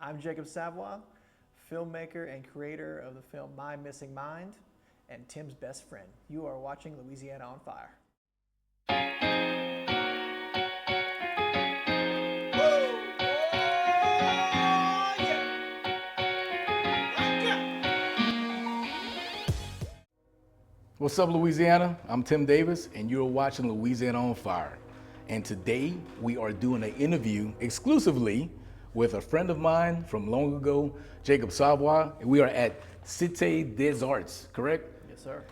I'm Jacob Savoie, filmmaker and creator of the film My Missing Mind, and Tim's best friend. You are watching Louisiana on Fire. What's up, Louisiana? I'm Tim Davis, and you're watching Louisiana on Fire. And today we are doing an interview exclusively with a friend of mine from long ago, Jacob Savoie. We are at Cité des Arts, correct? Yes, sir.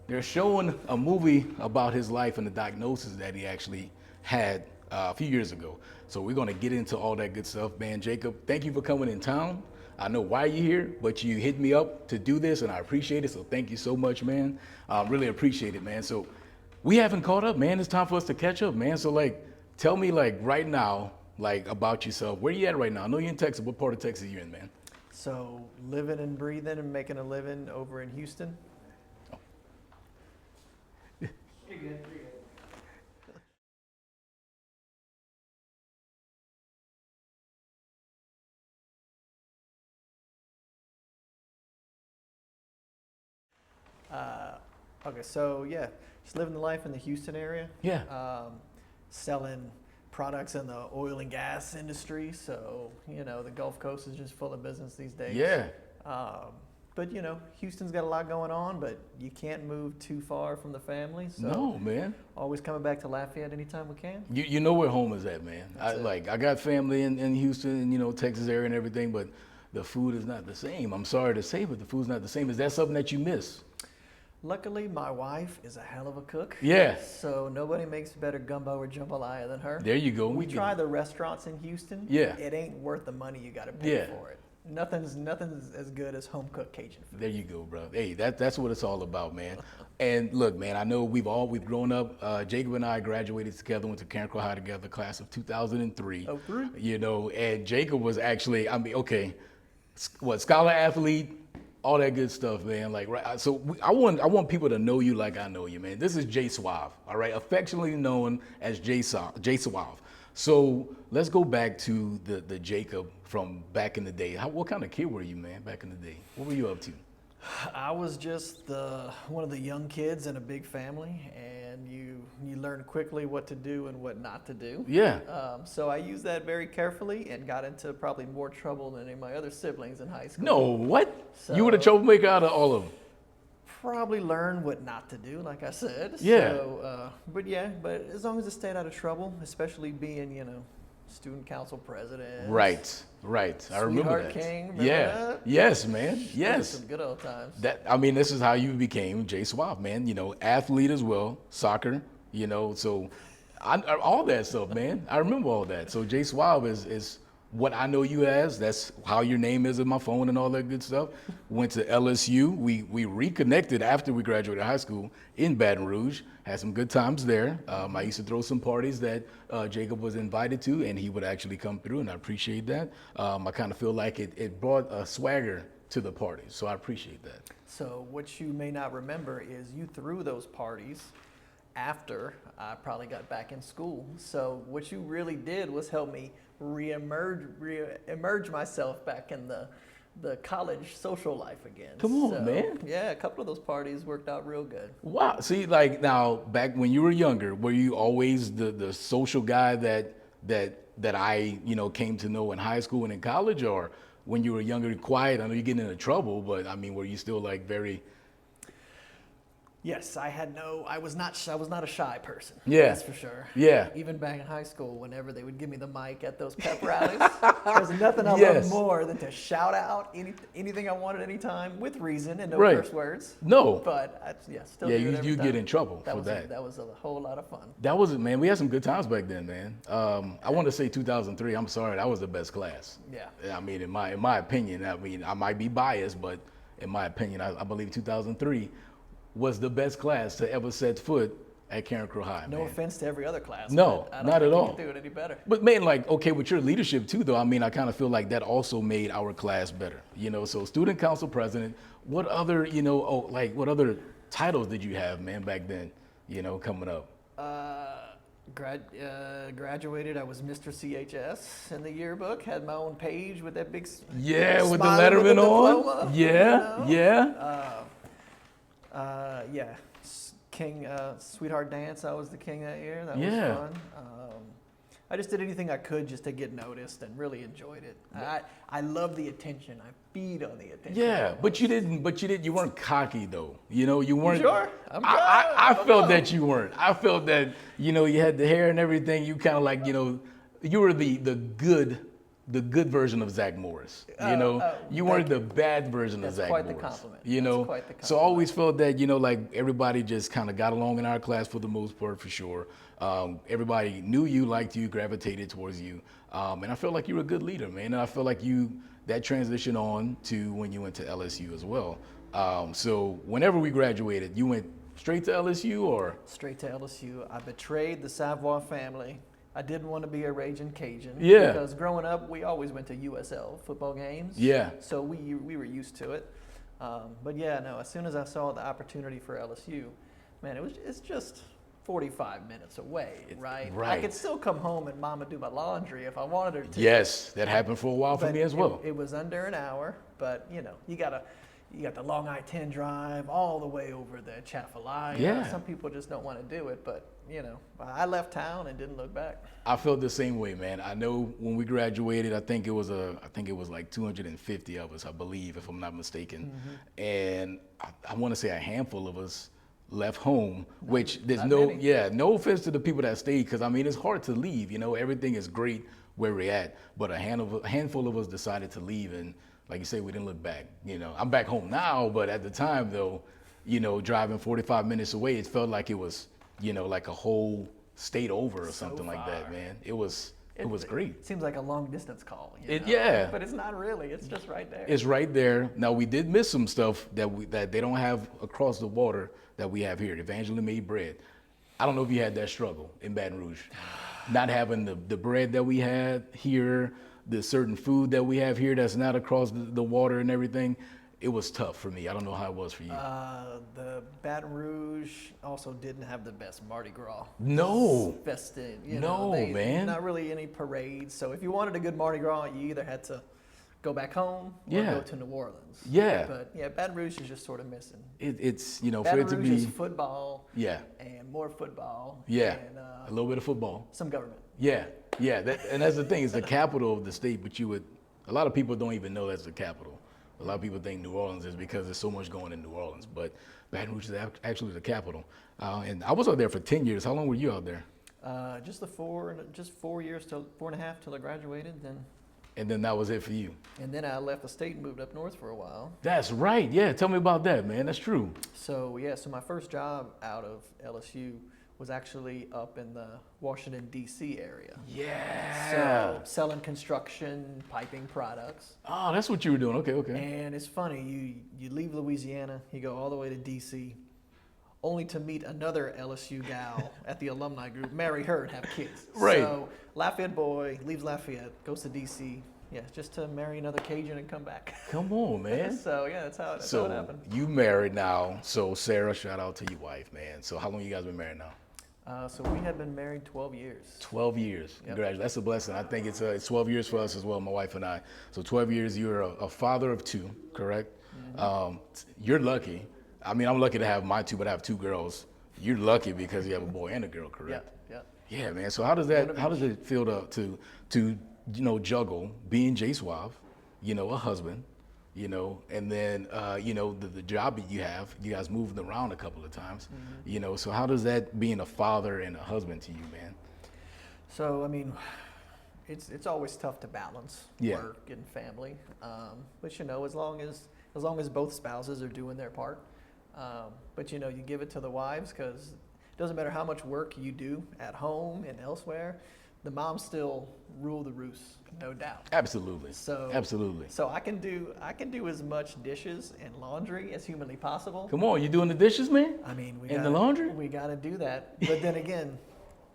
They're showing a movie about his life and the diagnosis that he actually had a few years ago. So we're gonna get into all that good stuff, man. Jacob, thank you for coming in town. I know why you're here, but you hit me up to do this, and I appreciate it. So thank you so much, man. Really appreciate it, man. So we haven't caught up, man. It's time for us to catch up, man. So tell me right now, about yourself. Where you at right now? I know you're in Texas. What part of Texas are you in, man? So living and breathing and making a living over in Houston. Oh. You're good. You're good. Okay, so yeah, just living the life in the Houston area. Yeah. Selling products in the oil and gas industry. So, the Gulf Coast is just full of business these days. Yeah. But, Houston's got a lot going on, but you can't move too far from the family. So No, man. always coming back to Lafayette anytime we can. You know where home is at, man. I got family in Houston, Texas area and everything, but the food is not the same. I'm sorry to say, but the food's not the same. Is that something that you miss? Luckily, my wife is a hell of a cook. Yeah. So nobody makes better gumbo or jambalaya than her. There you go. We try the restaurants in Houston. Yeah. It ain't worth the money you got to pay Yeah. for it. Nothing's as good as home cooked Cajun food. There you go, bro. Hey, that's what it's all about, man. And look, man, I know we've grown up. Jacob and I graduated together, went to Carencro High together, class of 2003. Oh, three? And Jacob was actually, scholar athlete, all that good stuff, man. So I want people to know you like I know you, man. This is J Suave, all right, affectionately known as J Suave. So let's go back to the Jacob from back in the day. What kind of kid were you, man, back in the day? What were you up to? I was just one of the young kids in a big family, and you learn quickly what to do and what not to do. Yeah. So I used that very carefully and got into probably more trouble than any of my other siblings in high school. No, what? So, you were the troublemaker out of all of them. Probably learned what not to do, like I said. Yeah. So, but as long as I stayed out of trouble, especially being, student council president. Right. I remember Sweetheart that. King, remember Yeah. that? Yes, man. Those Yes. were some good old times. This is how you became J Suave, man. Athlete as well, soccer. So all that stuff, man. I remember all that. So J Suave is what I know you as. That's how your name is in my phone and all that good stuff. Went to LSU. We reconnected after we graduated high school in Baton Rouge. Had some good times there. I used to throw some parties that Jacob was invited to, and he would actually come through, and I appreciate that. I kind of feel like it brought a swagger to the party, so I appreciate that. So what you may not remember is you threw those parties after I probably got back in school. So what you really did was help me re-emerge myself back in the college social life again. Come on, man. Yeah, a couple of those parties worked out real good. Wow. See, now back when you were younger, were you always the social guy that I came to know in high school and in college, or when you were younger, quiet? I know you're getting into trouble, but were you still very? Yes, I was not a shy person. Yeah. That's for sure. Yeah. Even back in high school, whenever they would give me the mic at those pep rallies, there's nothing I Yes. love more than to shout out anything I wanted anytime with reason and no Right. curse words. No. But still Yeah, do it every you time. get in trouble for was that. That was a whole lot of fun. That was it, man. We had some good times back then, man. I want to say 2003. I'm sorry, that was the best class. Yeah. In my opinion, I might be biased, but in my opinion, I believe 2003 was the best class to ever set foot at Carencro High. No man. offense to every other class. No, but I don't not think at you all. can do it any better. But man, with your leadership too, though, I kind of feel like that also made our class better. So student council president. What other, what other titles did you have, man, back then? Coming up. Graduated. I was Mr. CHS in the yearbook. Had my own page with that big Yeah, with the smiley letterman on. diploma, Yeah, yeah. Yeah, King Sweetheart Dance. I was the king that year. That Yeah. was fun. I just did anything I could just to get noticed and really enjoyed it. I love the attention. I feed on the attention. Yeah, but you didn't. You weren't cocky though. You weren't. Sure? I'm I felt that you weren't. I felt that you had the hair and everything. You kind of like you were the good version of Zach Morris. You weren't the bad version of Zach Morris. That's quite the compliment. That's quite the compliment. So I always felt that like everybody just kind of got along in our class for the most part, for sure. Everybody knew you, liked you, gravitated towards you, and I felt like you were a good leader, man. And I felt like that transition on to when you went to LSU as well. So whenever we graduated, you went straight to LSU or? Straight to LSU. I betrayed the Savoie family. I didn't want to be a raging Cajun. Yeah. Because growing up, we always went to USL football games. Yeah. So we were used to it. But yeah, no, as soon as I saw the opportunity for LSU, man, it's just 45 minutes away, right? Right. I could still come home and mama do my laundry if I wanted her to. Yes, that happened for a while for But me as well. It was under an hour, but you got the long I-10 drive all the way over the Encephalitis. Yeah. Some people just don't want to do it, but I left town and didn't look back. I felt the same way, man. I know when we graduated, I think it was like 250 of us, I believe, if I'm not mistaken. Mm-hmm. And I want to say a handful of us left home, which there's Not no, many. yeah, no offense to the people that stayed, because I mean, it's hard to leave, everything is great where we're at, but a handful of us decided to leave, and like you say, we didn't look back. I'm back home now, but at the time though, driving 45 minutes away, it felt like it was, like a whole state over or something like that, far. man. It was great. It seems like a long distance call. Yeah. But it's not really. It's just right there. It's right there. Now we did miss some stuff that they don't have across the water that we have here. Evangeline made bread. I don't know if you had that struggle in Baton Rouge, not having the bread that we had here, the certain food that we have here that's not across the water and everything. It was tough for me. I don't know how it was for you. The Baton Rouge also didn't have the best Mardi Gras. No. Festive. Man. Not really any parades. So if you wanted a good Mardi Gras, you either had to go back home or Yeah. go to New Orleans. Yeah. But yeah, Baton Rouge is just sort of missing. It's for Baton it to Rouge be is football. Yeah. And more football. Yeah. And A little bit of football. some government. Yeah. And that's the thing. It's the capital of the state, but a lot of people don't even know that's the capital. A lot of people think New Orleans is because there's so much going in New Orleans, but Baton Rouge is actually the capital. And I was out there for 10 years. How long were you out there? Just 4 years till 4.5 till I graduated. And then that was it for you. And then I left the state and moved up north for a while. That's right. Yeah. Tell me about that, man. That's true. So my first job out of LSU was actually up in the Washington, D.C. area. Yeah. So selling construction, piping products. Oh, that's what you were doing. Okay. And it's funny, you leave Louisiana, you go all the way to D.C., only to meet another LSU gal at the alumni group, marry her and have kids. Right. So Lafayette boy leaves Lafayette, goes to D.C., just to marry another Cajun and come back. Come on, man. So that's how it happened. You married now. So Sarah, shout out to your wife, man. So how long you guys been married now? So we had been married 12 years. 12 years. Yep. Congratulations. That's a blessing. I think it's 12 years for us as well, my wife and I. So 12 years, you're a father of two, correct? Mm-hmm. You're lucky. I mean, I'm lucky to have my two, but I have two girls. You're lucky because you have a boy and a girl, correct? Yeah. Yeah, man. So how does it feel to juggle being J Suave, a husband, and then the job that you guys moved around a couple of times, so how does that being a father and a husband to you, man? So I mean, it's always tough to balance work and family, but as long as both spouses are doing their part, but you give it to the wives, because it doesn't matter how much work you do at home and elsewhere, the moms still rule the roost, no doubt. Absolutely. Absolutely. So I can do as much dishes and laundry as humanly possible. Come on, you doing the dishes, man? I mean, the laundry? We got to do that. But then again,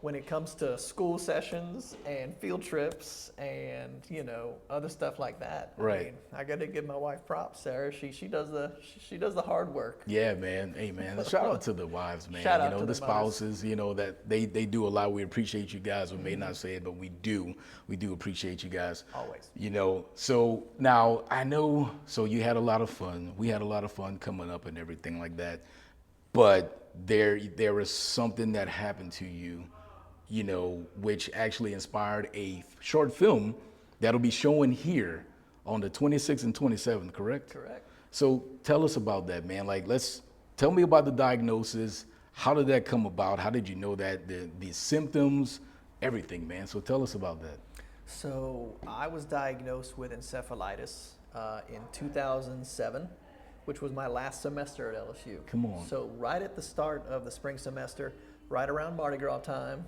when it comes to school sessions and field trips and, you know, other stuff like that. Right. I mean, I got to give my wife props, Sarah. She does the hard work. Yeah, man. Hey, man. Shout out to the wives, man. Shout out you know, to the the mothers. spouses, you know, that they do a lot. We appreciate you guys. We may not say it, but we do. We do appreciate you guys. Always. You know, so now I know, so you had a lot of fun. We had a lot of fun coming up and everything like that. But there was something that happened to you, you know, which actually inspired a short film that'll be showing here on the 26th and 27th, correct? Correct. So tell us about that, man. Like, tell me about the diagnosis. How did that come about? How did you know that? The symptoms, everything, man. So tell us about that. So I was diagnosed with encephalitis in 2007, which was my last semester at LSU. Come on. So right at the start of the spring semester, right around Mardi Gras time,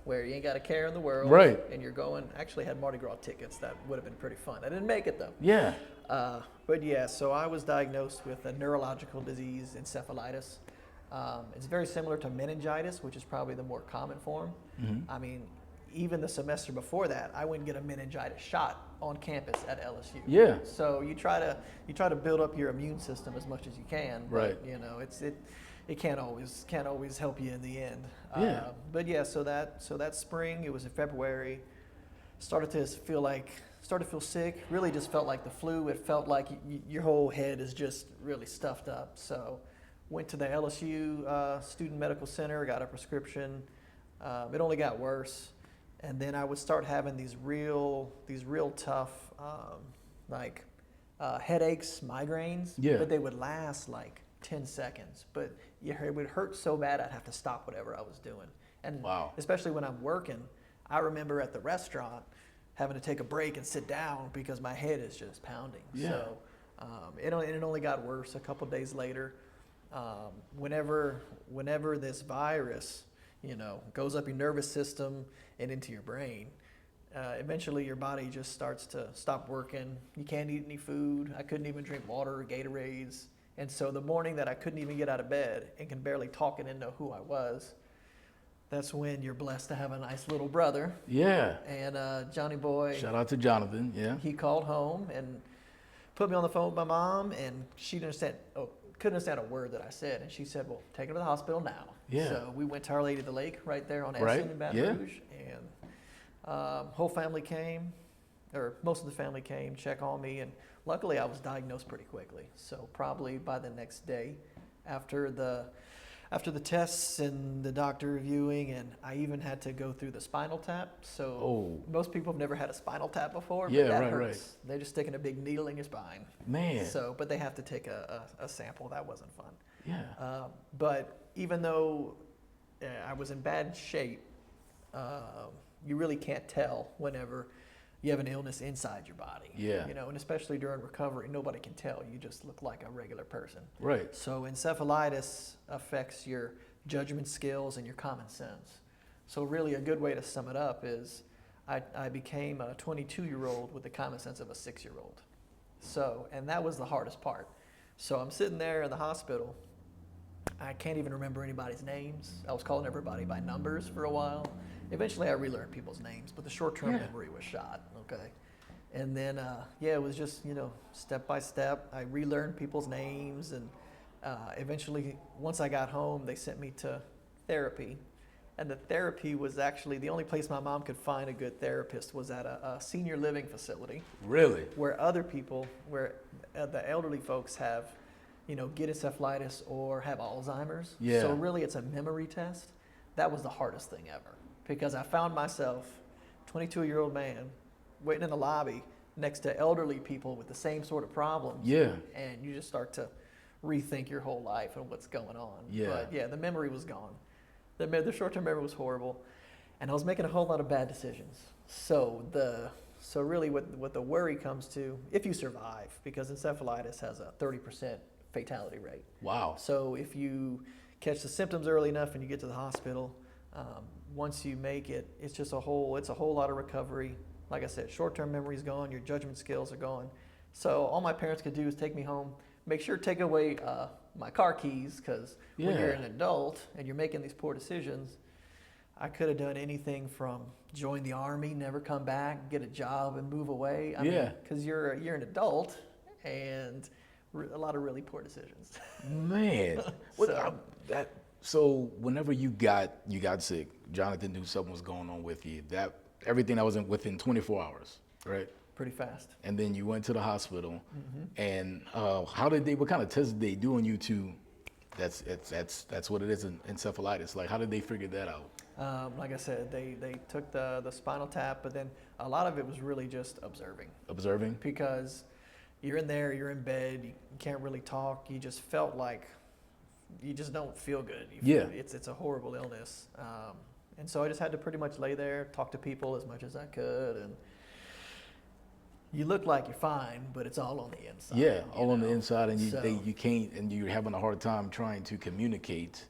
where you ain't got a care in the world. Right. And you're going, actually had Mardi Gras tickets. That would have been pretty fun. I didn't make it though. Yeah. But yeah, so I was diagnosed with a neurological disease, encephalitis. It's very similar to meningitis, which is probably the more common form. Mm-hmm. I mean, even the semester before that, I went and get a meningitis shot on campus at LSU. Yeah. So you try to build up your immune system as much as you can. But, Right. you know, it can't always help you in the end. Yeah. But yeah, so that spring, it was in February, started to feel sick. Really just felt like the flu. It felt like your whole head is just really stuffed up. So went to the LSU Student Medical Center, got a prescription. It only got worse. And then I would start having these real tough headaches, migraines. Yeah. But they would last like 10 seconds. But it would hurt so bad I'd have to stop whatever I was doing. And Wow. especially when I'm working, I remember at the restaurant having to take a break and sit down because my head is just pounding. Yeah. So it only got worse a couple days later. Whenever this virus, you know, goes up your nervous system and into your brain, eventually your body just starts to stop working. You can't eat any food. I couldn't even drink water or Gatorades. And so the morning that I couldn't even get out of bed and can barely talk and didn't know who I was, that's when you're blessed to have a nice little brother. Yeah. And Johnny Boy, Shout out to Jonathan. Yeah. he called home and put me on the phone with my mom, and she couldn't understand a word that I said. And she said, well, take her to the hospital now. Yeah. So we went to Our Lady of the Lake right there on Right. Edson in Baton Yeah. Rouge. And whole family came, or most of the family came, check on me. And luckily I was diagnosed pretty quickly. So probably by the next day after the tests and the doctor reviewing, and I even had to go through the spinal tap. So most people have never had a spinal tap before, but Yeah, that right, hurts. right. They're just sticking a big needle in your spine. Man. So, but they have to take a sample. That wasn't fun. Yeah. But even though I was in bad shape, you really can't tell whenever you have an illness inside your body. Yeah. You know, and especially during recovery, nobody can tell. You just look like a regular person. Right. So encephalitis affects your judgment skills and your common sense. So really a good way to sum it up is I became a 22-year-old with the common sense of a 6-year-old. So, and that was the hardest part. So I'm sitting there in the hospital. I can't even remember anybody's names. I was calling everybody by numbers for a while. Eventually I relearned people's names, but the short-term memory was shot, okay? And then, it was just, you know, step by step. I relearned people's names, and eventually, once I got home, they sent me to therapy. And the therapy was actually, the only place my mom could find a good therapist was at a senior living facility. Really? Where other people, where the elderly folks have, you know, get encephalitis or have Alzheimer's. Yeah. So really it's a memory test. That was the hardest thing ever, because I found myself, 22-year-old man, waiting in the lobby next to elderly people with the same sort of problems. Yeah. And you just start to rethink your whole life and what's going on. Yeah. But yeah, the memory was gone. The short-term memory was horrible, and I was making a whole lot of bad decisions. So really what the worry comes to, if you survive, because encephalitis has a 30% fatality rate. Wow. So if you catch the symptoms early enough and you get to the hospital, once you make it, it's a whole lot of recovery. Like I said, short-term memory's gone, your judgment skills are gone. So all my parents could do is take me home, make sure to take away my car keys, because when you're an adult and you're making these poor decisions, I could have done anything from join the army, never come back, get a job, and move away. I mean, because you're an adult, and a lot of really poor decisions. Man, so whenever you got sick, Jonathan knew something was going on with you. That everything that was within 24 hours, right? Pretty fast. And then you went to the hospital, and how did they? What kind of tests did they do on you to? That's what it is in encephalitis. Like, how did they figure that out? Like I said, they took the spinal tap, but then a lot of it was really just observing. Observing? Because you're in there, you're in bed, you can't really talk. You just felt like you just don't feel good. It's a horrible illness. And so I just had to pretty much lay there, talk to people as much as I could, and you look like you're fine, but it's all on the inside. Yeah, all on the inside, and you can't, and you're having a hard time trying to communicate,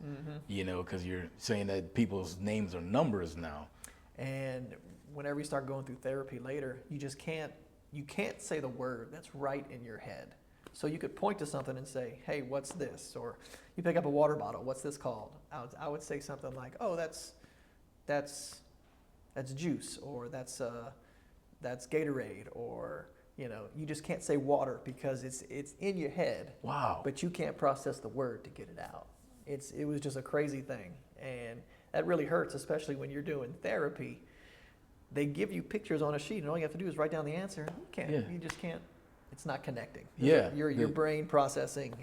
because you're saying that people's names are numbers now. And whenever you start going through therapy later, you can't say the word that's right in your head. So you could point to something and say, hey, what's this? Or you pick up a water bottle, what's this called? I would say something like, oh, that's juice, or that's Gatorade, or you just can't say water because it's in your head. Wow. But you can't process the word to get it out. It was just a crazy thing, and that really hurts, especially when you're doing therapy. They give you pictures on a sheet, and all you have to do is write down the answer. You just can't. It's not connecting. Your brain processing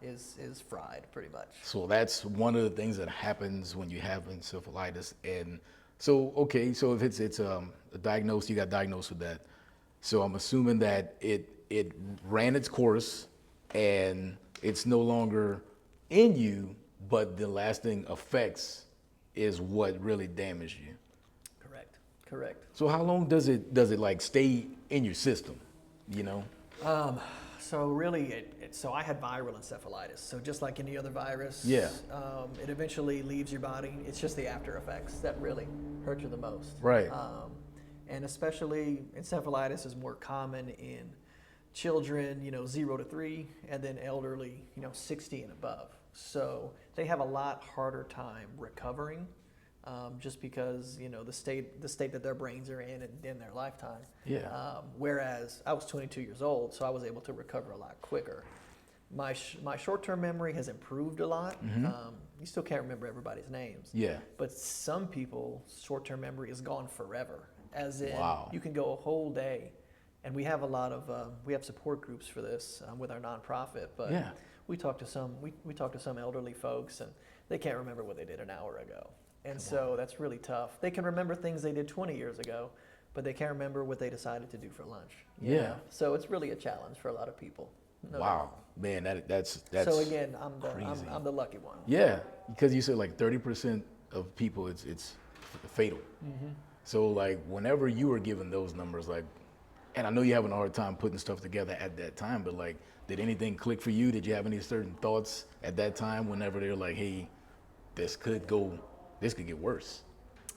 is fried pretty much. So that's one of the things that happens when you have encephalitis. And so if it's diagnosed, you got diagnosed with that. So I'm assuming that it ran its course, and it's no longer in you, but the lasting effects is what really damaged you. Correct. So how long does it like stay in your system? So really, so I had viral encephalitis. So just like any other virus, it eventually leaves your body. It's just the after effects that really hurt you the most. Right. And especially encephalitis is more common in children, 0 to 3, and then elderly, 60 and above. So they have a lot harder time recovering. Just because the state that their brains are in their lifetime. Whereas I was 22 years old, so I was able to recover a lot quicker. My short-term memory has improved a lot. You still can't remember everybody's names. But some people's short-term memory is gone forever. As in, you can go a whole day, and we have a lot of we have support groups for this with our nonprofit. But we talk to some elderly folks, and they can't remember what they did an hour ago. And so that's really tough. They can remember things they did 20 years ago, but they can't remember what they decided to do for lunch. So it's really a challenge for a lot of people. Man, that's so again, crazy. I'm the lucky one. Yeah, because you said like 30% of people it's fatal. So like whenever you were given those numbers, like, and I know you're having a hard time putting stuff together at that time, but like, did anything click for you? Did you have any certain thoughts at that time whenever they're like, hey, this could get worse?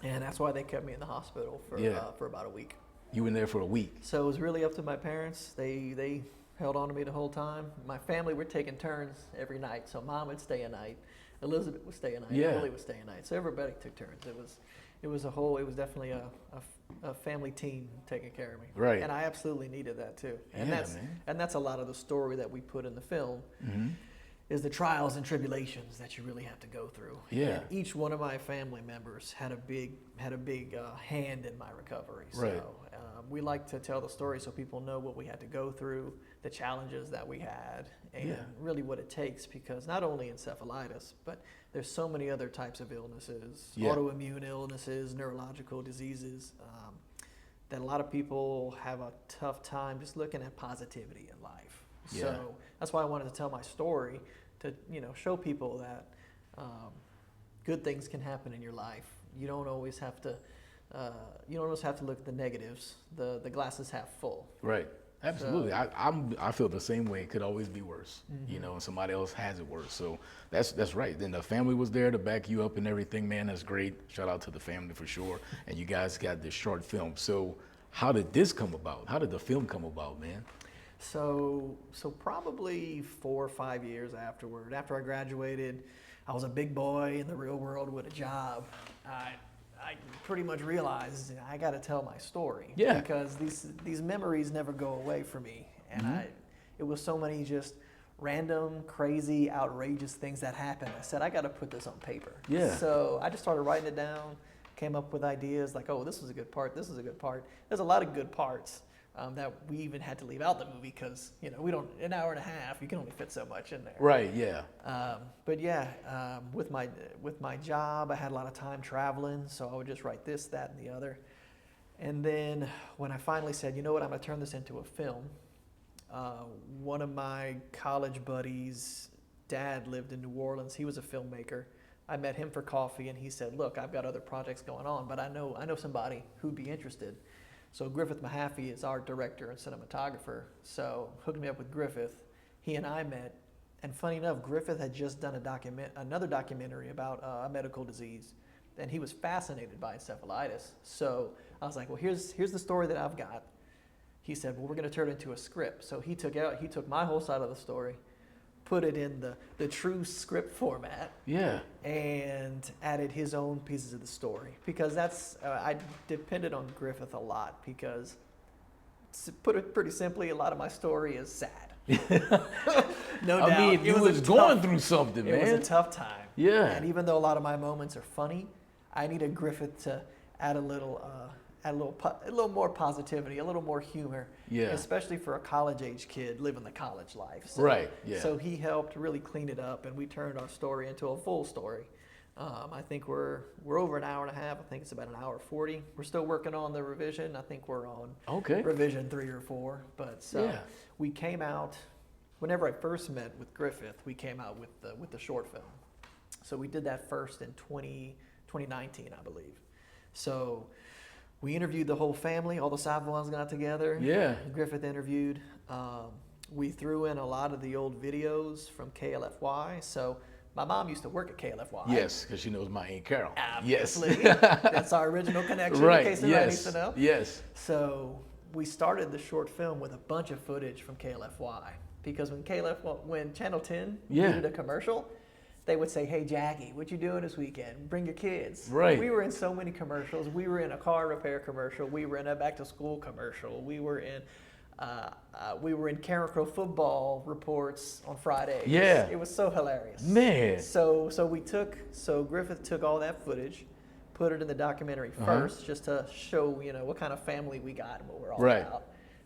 And that's why they kept me in the hospital for about a week. You were in there for a week? So it was really up to my parents. They held on to me the whole time. My family were taking turns every night. So Mom would stay a night, Elizabeth would stay a night, Billy would stay a night. So everybody took turns. It was definitely a family team taking care of me. Right. And I absolutely needed that too. And that's a lot of the story that we put in the film. Is the trials and tribulations that you really have to go through. And each one of my family members had a big hand in my recovery. Right. So we like to tell the story so people know what we had to go through, the challenges that we had, and really what it takes, because not only encephalitis, but there's so many other types of illnesses, autoimmune illnesses, neurological diseases, that a lot of people have a tough time just looking at positivity in life. So that's why I wanted to tell my story, to show people that good things can happen in your life. You don't always have to look at the negatives. The glass is half full. Right. Absolutely. So, I feel the same way. It could always be worse. And somebody else has it worse. So that's right. Then the family was there to back you up and everything, man. That's great. Shout out to the family for sure. And you guys got this short film. So how did this come about? How did the film come about, man? So probably 4 or 5 years afterward, after I graduated, I was a big boy in the real world with a job. I pretty much realized I got to tell my story. Yeah. Because these memories never go away for me, and it was so many just random, crazy, outrageous things that happened. I said I got to put this on paper. Yeah. So I just started writing it down. Came up with ideas like, oh, this is a good part. This is a good part. There's a lot of good parts. That we even had to leave out the movie because, we don't, an hour and a half, you can only fit so much in there. Right, yeah. But yeah, with my job, I had a lot of time traveling, so I would just write this, that, and the other. And then when I finally said, you know what, I'm going to turn this into a film, one of my college buddies' dad lived in New Orleans. He was a filmmaker. I met him for coffee, and he said, look, I've got other projects going on, but I know somebody who'd be interested. So Griffith Mahaffey is our director and cinematographer. So hooked me up with Griffith. He and I met, and funny enough, Griffith had just done another documentary about a medical disease, and he was fascinated by encephalitis. So I was like, well, here's the story that I've got. He said, well, we're going to turn it into a script. So he took my whole side of the story, put it in the true script format, and added his own pieces of the story, because that's I depended on Griffith a lot, because to put it pretty simply, a lot of my story is sad. No doubt. I mean, you was going through something, man. It was a tough time. Yeah. And even though a lot of my moments are funny, I needed Griffith to add a little more positivity, a little more humor, especially for a college-age kid living the college life. So, right, yeah. So he helped really clean it up, and we turned our story into a full story. I think we're over an hour and a half. I think it's about an hour 40. We're still working on the revision. I think we're on revision 3 or 4. But we came out, whenever I first met with Griffith, we came out with the short film. So we did that first in 2019, I believe. So we interviewed the whole family. All the Savoies got together. Yeah. Griffith interviewed. We threw in a lot of the old videos from KLFY. So my mom used to work at KLFY. Yes, because she knows my Aunt Carol. Obviously. Yes. That's our original connection, right. in case anybody needs to know. Yes. So we started the short film with a bunch of footage from KLFY. Because when Channel 10 needed a commercial, they would say, hey, Jackie, what you doing this weekend? Bring your kids. Right. We were in so many commercials. We were in a car repair commercial. We were in a back-to-school commercial. We were in Carencro football reports on Fridays. Yeah. It was so hilarious. Man. So Griffith took all that footage, put it in the documentary first, just to show, what kind of family we got and what we're all about.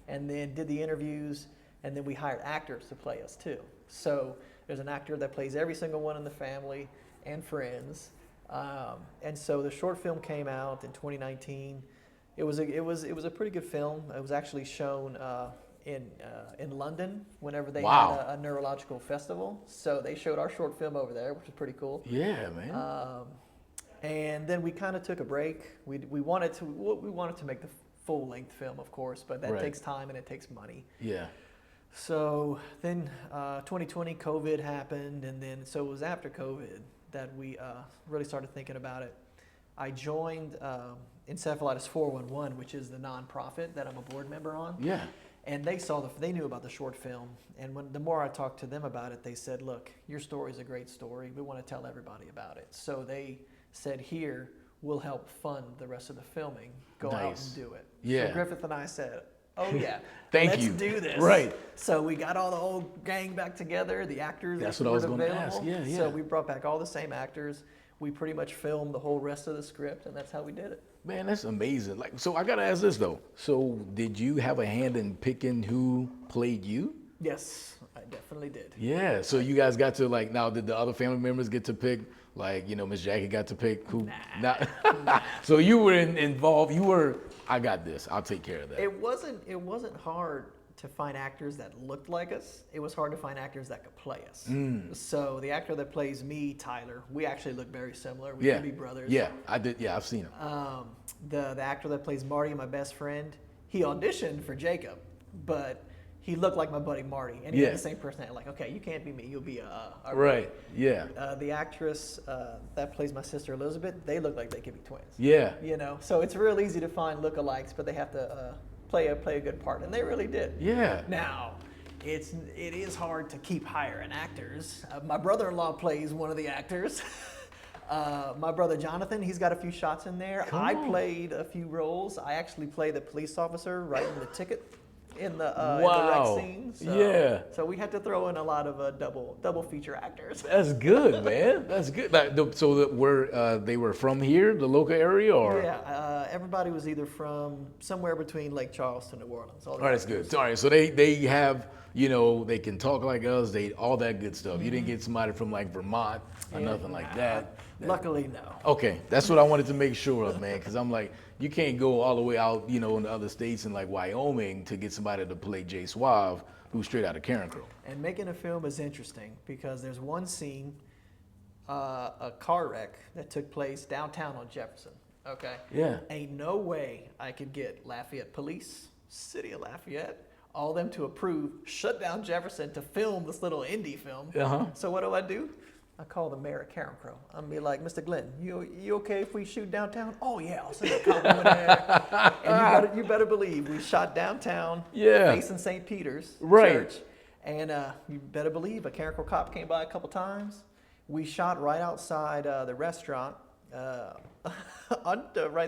And then did the interviews, and then we hired actors to play us too. So there's an actor that plays every single one in the family and friends. And so the short film came out in 2019. It was a pretty good film. It was actually shown in London whenever they had a neurological festival. So they showed our short film over there, which was pretty cool. Yeah, man. And then we kind of took a break. We wanted to make the full length film, of course, but that takes time and it takes money. Yeah. So then 2020 COVID happened, and then so it was after COVID that we really started thinking about it. I joined Encephalitis 411, which is the nonprofit that I'm a board member on. Yeah. And they knew about the short film, and the more I talked to them about it, they said, look, your story is a great story. We want to tell everybody about it. So they said, here, we'll help fund the rest of the filming. Go out and do it. Yeah. So Griffith and I said, oh yeah, let's do this. Right. So we got all the old gang back together, the actors. That's what I was going to ask. Yeah, yeah. So we brought back all the same actors. We pretty much filmed the whole rest of the script, and that's how we did it. Man, that's amazing. So I gotta ask this though. So did you have a hand in picking who played you? Yes, I definitely did. Yeah. So you guys got to now did the other family members get to pick? Miss Jackie got to pick who? Nah. So you were involved. You were. I got this. I'll take care of that. It wasn't hard to find actors that looked like us. It was hard to find actors that could play us. So the actor that plays me, Tyler, we actually look very similar. We could be brothers. Yeah, I did. Yeah, I've seen him. The actor that plays Marty, my best friend, he auditioned for Jacob, but he looked like my buddy Marty, and he had the same personality. Like, okay, you can't be me. You'll be a right. Yeah. The actress that plays my sister Elizabeth, they look like they could be twins. Yeah. So it's real easy to find lookalikes, but they have to play a good part, and they really did. Yeah. Now, it is hard to keep hiring actors. My brother-in-law plays one of the actors. My brother Jonathan, he's got a few shots in there. Come I on. played a few roles. I actually played the police officer writing the ticket in the Wow. wreck scene. So, Yeah. So we had to throw in a lot of double feature actors. That's good, man. That's good. They were from here, the local area, or? Yeah, everybody was either from somewhere between Lake Charles to New Orleans. All right, that's good. All right, so they have, they can talk like us, all that good stuff. You didn't get somebody from like Vermont or nothing like that. Luckily, no. Okay, that's what I wanted to make sure of, man, because I'm like, you can't go all the way out, in the other states in like Wyoming to get somebody to play J Suave, who's straight out of Carencro. And making a film is interesting because there's one scene, a car wreck that took place downtown on Jefferson. Okay. Yeah. Ain't no way I could get Lafayette Police, City of Lafayette, all them to approve, shut down Jefferson to film this little indie film. Uh-huh. So what do? I call the mayor of Carencro. I'm be like, Mr. Glenn, you okay if we shoot downtown? Oh yeah, I'll send a compliment there. And you better believe we shot downtown, facing St. Peter's Church. And you better believe a Carencro cop came by a couple times. We shot right outside the restaurant, right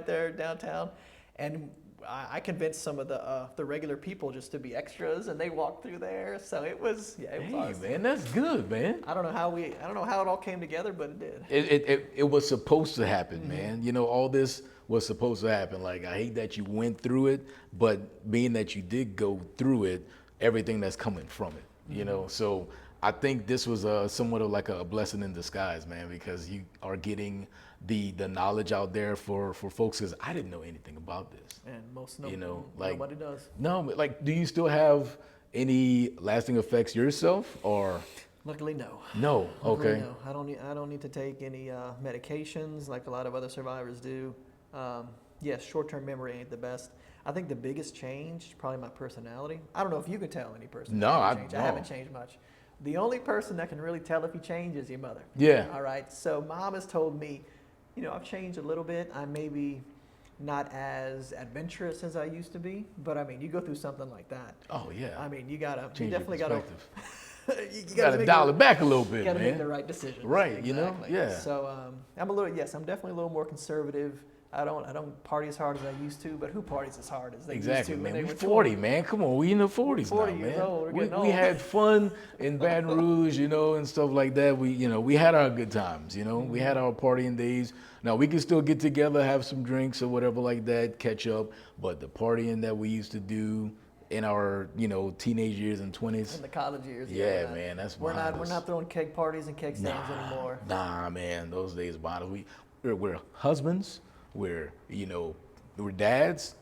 there downtown, and I convinced some of the regular people just to be extras, and they walked through there. So it was awesome. Man, that's good, man. I don't know how it all came together, but it did. It was supposed to happen, man. All this was supposed to happen. Like, I hate that you went through it, but being that you did go through it, everything that's coming from it, So I think this was somewhat of like a blessing in disguise, man, because you are getting the knowledge out there for folks, because I didn't know anything about this. And most like, nobody does. No, but like, do you still have any lasting effects yourself, or? Luckily, no. No. Okay. No, I don't need to take any medications like a lot of other survivors do. Yes, short-term memory ain't the best. I think the biggest change, probably my personality. I don't know if you could tell any person. No, I haven't changed much. The only person that can really tell if you change is your mother. Yeah. All right. So mom has told me, I've changed a little bit. I'm maybe not as adventurous as I used to be, but I mean, you go through something like that. Oh yeah. I mean, you definitely got gotta. you gotta dial it back a little bit, You gotta man. make the right decisions. Right. Exactly. Yeah. So I'm definitely a little more conservative. I don't party as hard as I used to, but who parties as hard as they used to when they were 40, man. Come on, we in the 40s 40 now, years man. old. We had fun in Baton Rouge, and stuff like that. We had our good times, We had our partying days. Now we can still get together, have some drinks or whatever like that, catch up. But the partying that we used to do in our, teenage years and 20s. In the college years. Yeah, man, that's we're not throwing keg parties and keg stands anymore. Nah, man, those days behind us. We're husbands. We're dads,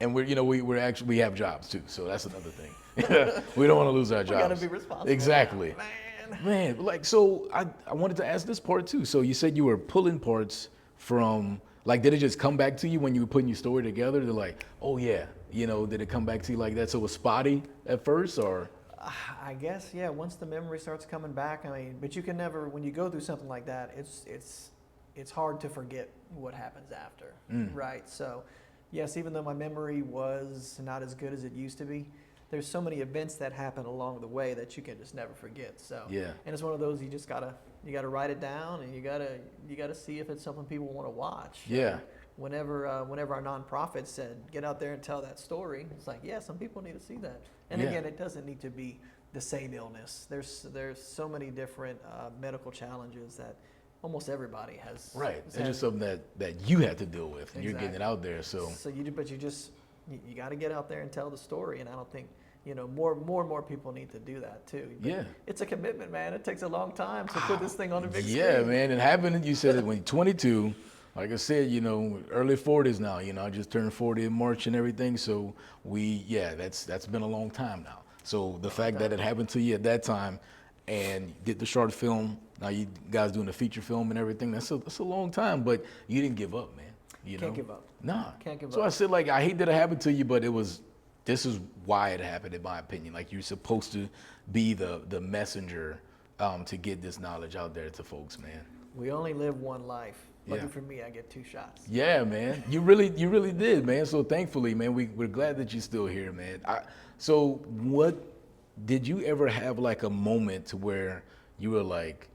and we have jobs too. So that's another thing. We don't want to lose our jobs. We gotta be responsible. Exactly. Man, like, so I wanted to ask this part too. So you said you were pulling parts from, like, did it just come back to you when you were putting your story together? They're like, oh yeah, did it come back to you like that? So it was spotty at first, or? I guess, yeah. Once the memory starts coming back, but you can never, when you go through something like that, it's hard to forget what happens after, right? So, yes, even though my memory was not as good as it used to be, there's so many events that happen along the way that you can just never forget. So, yeah. And it's one of those you gotta write it down, and you gotta see if it's something people want to watch. Yeah. Whenever our nonprofit said get out there and tell that story, it's like, yeah, some people need to see that. And again, it doesn't need to be the same illness. There's so many different medical challenges that almost everybody has. Right. It's just something that you have to deal with, and you're getting it out there. So you got to get out there and tell the story. And I don't think more and more people need to do that too. But it's a commitment, man. It takes a long time to put this thing on the big screen. Yeah, man. And having, you said it when you're 22. Like I said, early 40s now. I just turned 40 in March and everything. So that's been a long time now. So the fact that it happened to you at that time, and did the short film. Now you guys doing the feature film and everything. That's a long time, but you didn't give up, man. Can't give up. Nah. Can't give up. So I said, like, I hate that it happened to you, but this is why it happened, in my opinion. Like, you're supposed to be the messenger to get this knowledge out there to folks, man. We only live one life. Lucky for me, I get 2 shots. Yeah, man. You really did, man. So thankfully, man, we're glad that you're still here, man. So what did you ever have, like, a moment to where you were like,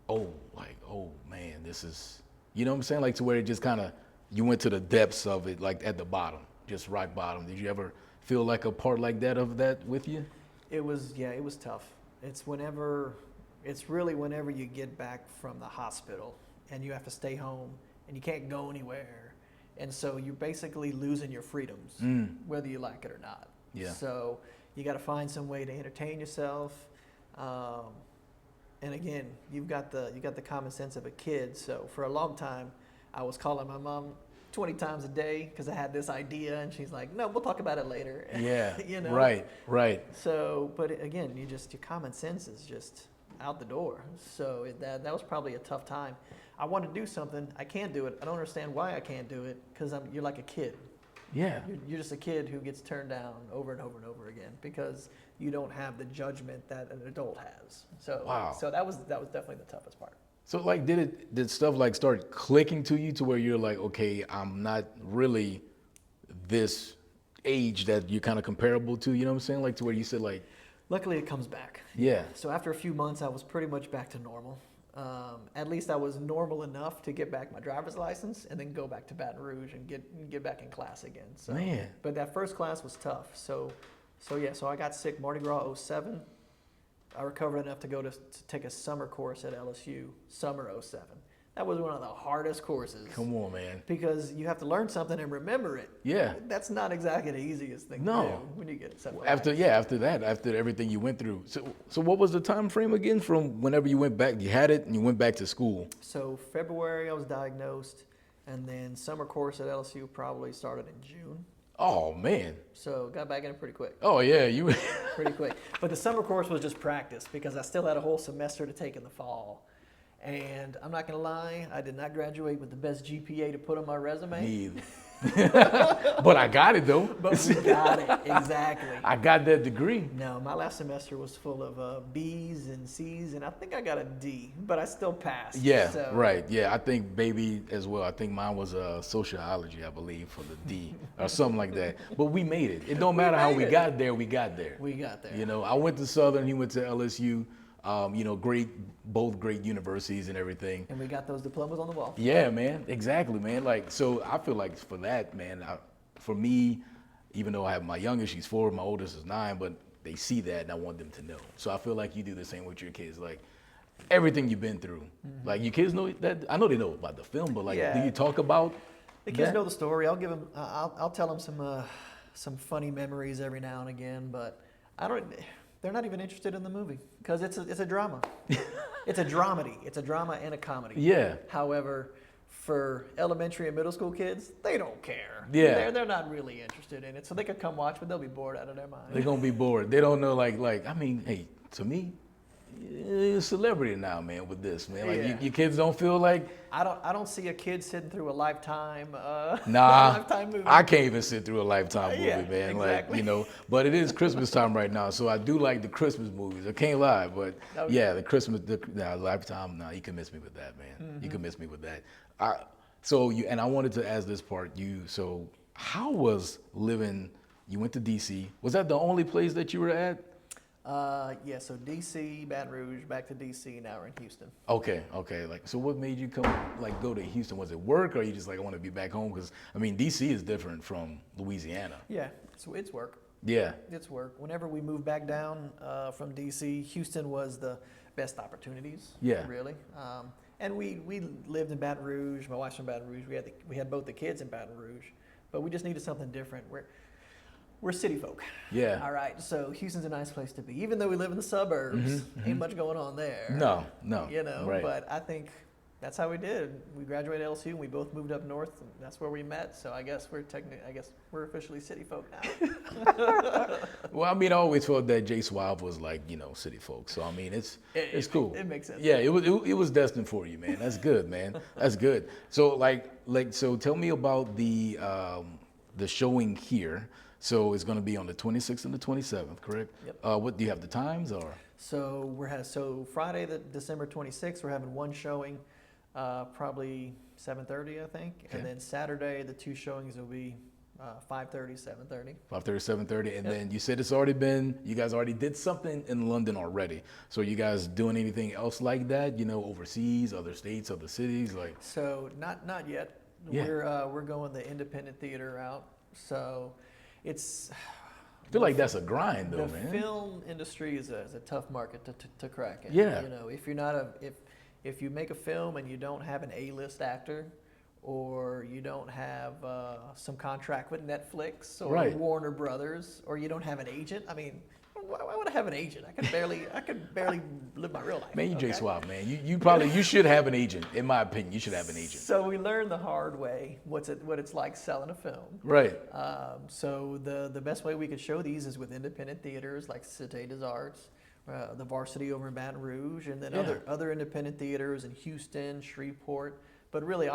oh, like, oh man, this is, you know what I'm saying? Like to where it just kind of, you went to the depths of it, like at the bottom, just rock bottom. Did you ever feel like a part like that of that with you? It was tough. It's really whenever you get back from the hospital and you have to stay home and you can't go anywhere. And so you're basically losing your freedoms, whether you like it or not. Yeah. So you got to find some way to entertain yourself. And again, you got the common sense of a kid. So for a long time, I was calling my mom 20 times a day because I had this idea, and she's like, "No, we'll talk about it later." Yeah. You know. Right. So, but again, your common sense is just out the door. So that was probably a tough time. I want to do something, I can't do it. I don't understand why I can't do it because you're like a kid. Yeah. You're just a kid who gets turned down over and over and over again because you don't have the judgment that an adult has. So Wow. So that was definitely the toughest part. So like, did stuff like start clicking to you to where you're like, okay, I'm not really this age that you're kind of comparable to, you know what I'm saying? Like to where you said like, Luckily, it comes back. yeah. So after a few months, I was pretty much back to normal. At least I was normal enough to get back my driver's license and then go back to Baton Rouge and get back in class again. So, Man. But that first class was tough. So I got sick Mardi Gras 07. I recovered enough to go to take a summer course at LSU, summer 07. That was one of the hardest courses. Come on, man. Because you have to learn something and remember it. Yeah. That's not exactly the easiest thing to do when you get something. After everything you went through. So what was the time frame again from whenever you went back? You had it and you went back to school. So February I was diagnosed, and then summer course at LSU probably started in June. Oh man. So got back in it pretty quick. Oh yeah, you. Pretty quick. But the summer course was just practice because I still had a whole semester to take in the fall. And I'm not going to lie, I did not graduate with the best GPA to put on my resume. Me either. But I got it though. But we got it, exactly. I got that degree. No, my last semester was full of B's and C's, and I think I got a D, but I still passed. Yeah, so. right. Yeah, I think baby as well. I think mine was sociology, I believe, for the D or something like that. But we made it. It don't matter how we got there, we got there. We got there. You know, I went to Southern, he went to LSU. You know, both great universities and everything. And we got those diplomas on the wall. Yeah, man, exactly, man. Like, so I feel like for that, man, for me, even though I have my youngest, she's 4, my oldest is 9, but they see that and I want them to know. So I feel like you do the same with your kids, like everything you've been through. Mm-hmm. Like your kids know that. I know they know about the film, but like, do you talk about the kids know the story? I'll give them. I'll tell them some funny memories every now and again, but I don't. They're not even interested in the movie because it's a drama. It's a dramedy. It's a drama and a comedy. Yeah. However, for elementary and middle school kids, they don't care. Yeah. They're not really interested in it. So they could come watch, but they'll be bored out of their mind. They're gonna be bored. They don't know like I mean, hey, to me, you're a celebrity now, man, with this, man. Like your kids don't feel like I don't see a kid sitting through a Lifetime Lifetime movie. I can't even sit through a Lifetime movie, man. Exactly. Like, you know, but it is Christmas time right now, so I do like the Christmas movies. I can't lie, but the Christmas Lifetime, you can miss me with that, man. Mm-hmm. You can miss me with that. And I wanted to ask this part, so how was living, you went to DC. Was that the only place that you were at? Yeah, so DC, Baton Rouge, back to DC, now we're in Houston. Okay. Like, so what made you go to Houston? Was it work or you just like, I want to be back home? Because, I mean, DC is different from Louisiana. Yeah, it's work. Yeah. It's work. Whenever we moved back down from DC, Houston was the best opportunities. Yeah. Really. And we lived in Baton Rouge. My wife's from Baton Rouge. We had both the kids in Baton Rouge, but we just needed something different. We're city folk. Yeah. All right. So Houston's a nice place to be. Even though we live in the suburbs, ain't much going on there. No. You know, right. But I think that's how we did. We graduated LSU and we both moved up north, and that's where we met. So I guess we're officially city folk now. Well, I mean, I always felt that J Suave was like, you know, city folk. So I mean, it's cool. It makes sense. Yeah, it was destined for you, man. That's good, man. That's good. So so tell me about the showing here. So it's going to be on the 26th and the 27th, correct? Yep. What do you have the times or? So Friday, December 26th, we're having one showing, probably 7:30, I think, and then Saturday the two showings will be 5:30, 7:30. 5:30, 7:30, and then you said you guys already did something in London already. So you guys doing anything else like that? Overseas, other states, other cities, like? So not yet. Yeah. We're going the independent theater route. So it's. I feel like that's a grind, though, The man. film industry is a tough market to crack. And, Yeah. if you're not if you make a film and you don't have an A-list actor, or you don't have some contract with Netflix or Right. Warner Brothers, or you don't have an agent. I mean, why would I have an agent? I could barely live my real life. Man, you okay? J Suave, man. You should have an agent. In my opinion, you should have an agent. So we learned the hard way what it's like selling a film. Right. So the best way we could show these is with independent theaters like Cité des Arts, the Varsity over in Baton Rouge, and then Yeah. other independent theaters in Houston, Shreveport. But really,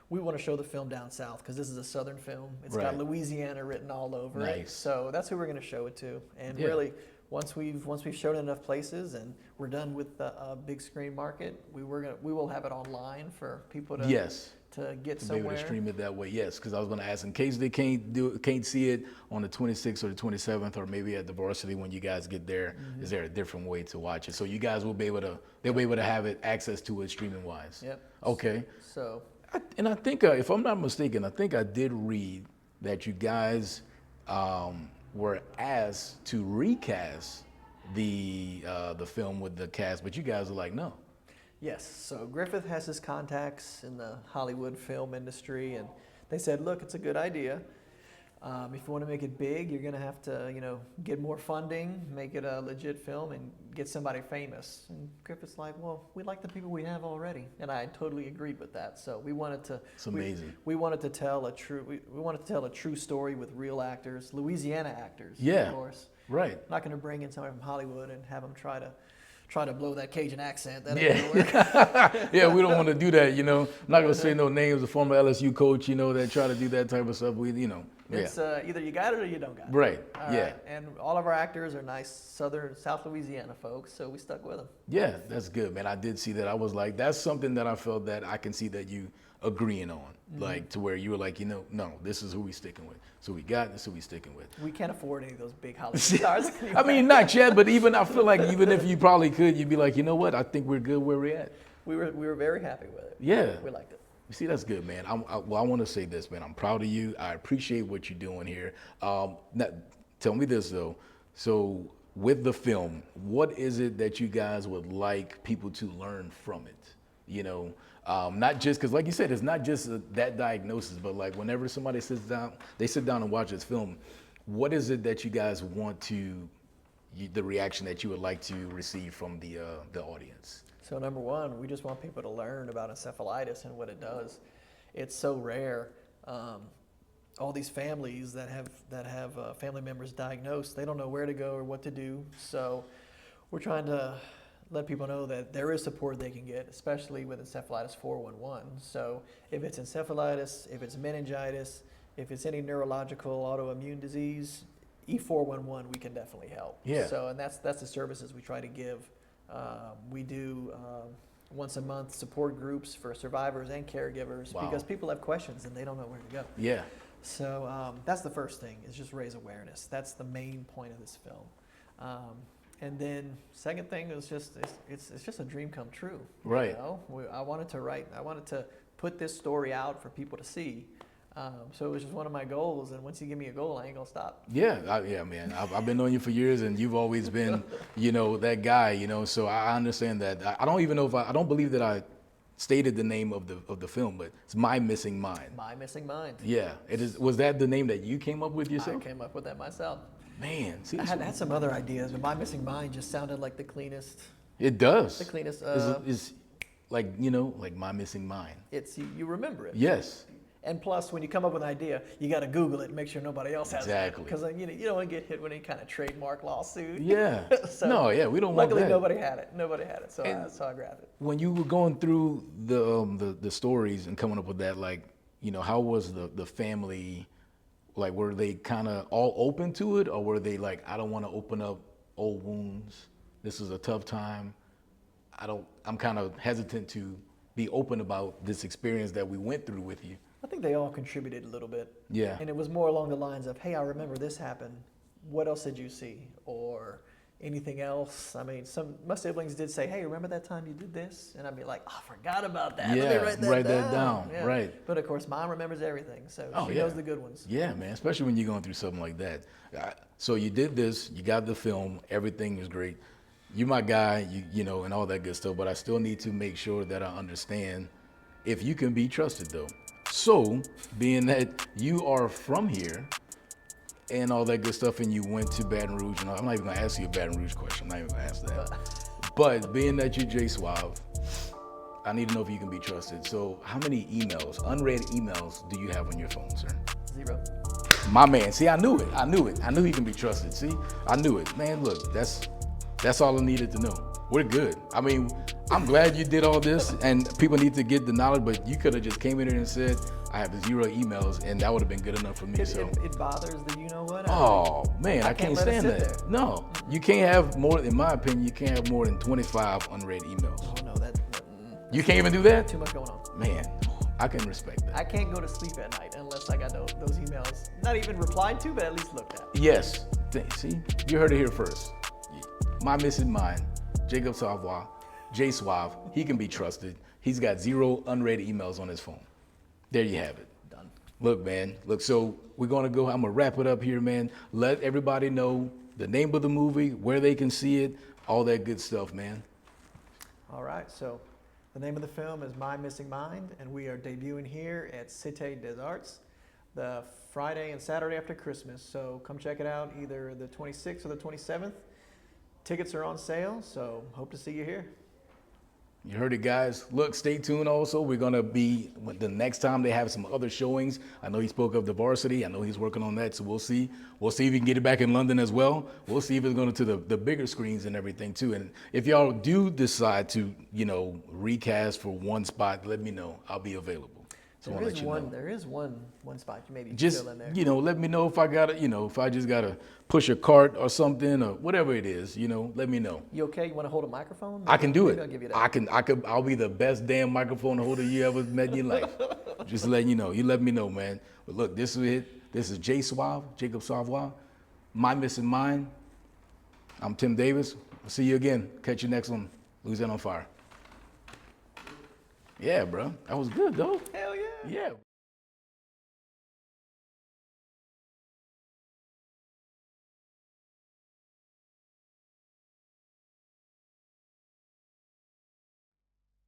we want to show the film down south because this is a southern film. It's got Right. Louisiana written all over it. Nice. So that's who we're going to show it to. And Yeah. really, once we've shown it enough places and we're done with the big screen market, we will have it online for people to Yes. to get To be somewhere. able to stream it that way, yes. Because I was going to ask, in case they can't see it on the 26th or the 27th, or maybe at the Varsity when you guys get there, Mm-hmm. is there a different way to watch it? So you guys will be able to, they'll be able to have it access to it streaming wise. Yep. Okay. So And I think, if I'm not mistaken, I think I did read that you guys were asked to recast the film with the cast, but you guys were like, no. yes, so Griffith has his contacts in the Hollywood film industry, and they said, look, it's a good idea. If you want to make it big, you're going to have to, get more funding, make it a legit film, and get somebody famous. And Griffith's like, well, we like the people we have already, and I totally agreed with that. So we wanted to. It's amazing. We wanted to tell a true. We wanted to tell a true story with real actors, Louisiana actors. Yeah. Of course. Right. Not going to bring in somebody from Hollywood and have them try to blow that Cajun accent. That Yeah. ain't gonna work. Yeah, we don't want to do that, I'm not going to say no names. A former LSU coach, that try to do that type of stuff. Yeah. It's either you got it or you don't got it. Right. All Yeah. right? And all of our actors are nice South Louisiana folks, so we stuck with them. Yeah, that's good, man. I did see that. I was like, that's something that I felt that I can see that you agreeing on, like to where you were like, no, this is who we sticking with. So we got this, who we sticking with. We can't afford any of those big Hollywood stars. I mean, not yet, but I feel like even if you probably could, you'd be like, you know what? I think we're good where we're at. we were very happy with it. Yeah. We liked it. You see, that's good, man. I want to say this, man. I'm proud of you. I appreciate what you're doing here. Now, tell me this, though. So with the film, what is it that you guys would like people to learn from it? Not just, because like you said, it's not just that diagnosis, but like whenever somebody sits down and watch this film, what is it that you guys want the reaction that you would like to receive from the audience? So number one, we just want people to learn about encephalitis and what it does. It's so rare. All these families that have family members diagnosed, they don't know where to go or what to do. So we're trying to let people know that there is support they can get, especially with Encephalitis 411. So if it's encephalitis, if it's meningitis, if it's any neurological autoimmune disease, E411 we can definitely help. Yeah. So and that's the services we try to give. We do once a month support groups for survivors and caregivers. Wow. Because people have questions and they don't know where to go. Yeah. So that's the first thing, is just raise awareness. That's the main point of this film. And then second thing is it's just a dream come true. Right. I wanted to put this story out for people to see. So it was just one of my goals, and once you give me a goal, I ain't gonna stop. Yeah, man. I've been knowing you for years, and you've always been, that guy. So I understand that. I don't even know if I don't believe that I stated the name of the film, but it's My Missing Mind. My Missing Mind. Yeah, it is. Was that the name that you came up with yourself? I came up with that myself. Man, see, I had some other ideas, but My Missing Mind just sounded like the cleanest. it does. The cleanest. It's like like My Missing Mind. It's you remember it. Yes. And plus, when you come up with an idea, you got to Google it and make sure nobody else has Exactly. it. Because you don't want to get hit with any kind of trademark lawsuit. Yeah. So, no, yeah, we don't want that. Luckily, nobody had it. So I grabbed it. When you were going through the stories and coming up with that, how was the family? Like, were they kind of all open to it, or were they like, I don't want to open up old wounds. This is a tough time. I'm kind of hesitant to be open about this experience that we went through with you. I think they all contributed a little bit. Yeah. And it was more along the lines of, hey, I remember this happened. What else did you see? Or anything else? I mean, my siblings did say, hey, remember that time you did this? And I'd be like, oh, I forgot about that. Yeah, Let me write that down. Yeah. Right. But of course, Mom remembers everything, so she knows the good ones. Yeah, man, especially when you're going through something like that. So you did this, you got the film, everything is great. You're my guy, you know, and all that good stuff, but I still need to make sure that I understand if you can be trusted, though. So, being that you are from here and all that good stuff, and you went to Baton Rouge, and I'm not even gonna ask you a Baton Rouge question. I'm not even gonna ask that. But being that you're J Suave, I need to know if you can be trusted. So, how many emails, unread emails, do you have on your phone, sir? 0. My man, see, I knew it. I knew he can be trusted. See, I knew it, man. Look, that's all I needed to know. We're good. I mean, I'm glad you did all this, and people need to get the knowledge, but you could have just came in here and said, I have 0 emails, and that would have been good enough for me. It bothers the you know what? Oh, man, I can't stand that. There. No, you can't have more, in my opinion, you can't have more than 25 unread emails. Oh, no, You can't even do that? too much going on. Man, I can respect that. I can't go to sleep at night unless I got those emails, not even replied to, but at least looked at. Yes. See, you heard it here first. My Mindless Mind, Jacob Savoie, J Suave, he can be trusted. He's got 0 unread emails on his phone. There you have it. Done. Look, man, so I'm gonna wrap it up here, man. Let everybody know the name of the movie, where they can see it, all that good stuff, man. All right, so the name of the film is My Missing Mind, and we are debuting here at Cité des Arts the Friday and Saturday after Christmas. So come check it out either the 26th or the 27th. Tickets are on sale, so hope to see you here. You heard it, guys. Look, stay tuned also. We're going to be, the next time they have some other showings. I know he spoke of the Varsity. I know he's working on that, so we'll see. We'll see if we can get it back in London as well. We'll see if it's going to the bigger screens and everything, too. And if y'all do decide to, recast for one spot, let me know. I'll be available. So There is one spot you maybe just fill in there. Let me know if I got to, if I just got to push a cart or something or whatever it is, let me know. You okay? You want to hold a microphone? I can do it. I'll give you that. I'll be the best damn microphone holder you ever met in your life. Just letting you know. You let me know, man. But look, this is it. This is J Suave, Jacob Savoie, My Mindless Mind. I'm Tim Davis. I'll see you again. Catch you next one. Louisiana on Fire. Yeah, bro. That was good, though. Hell yeah. Yeah.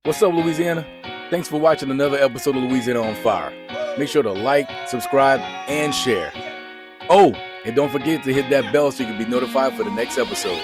What's up, Louisiana? Thanks for watching another episode of Louisiana on Fire. Make sure to like, subscribe, and share. Oh, and don't forget to hit that bell so you can be notified for the next episode.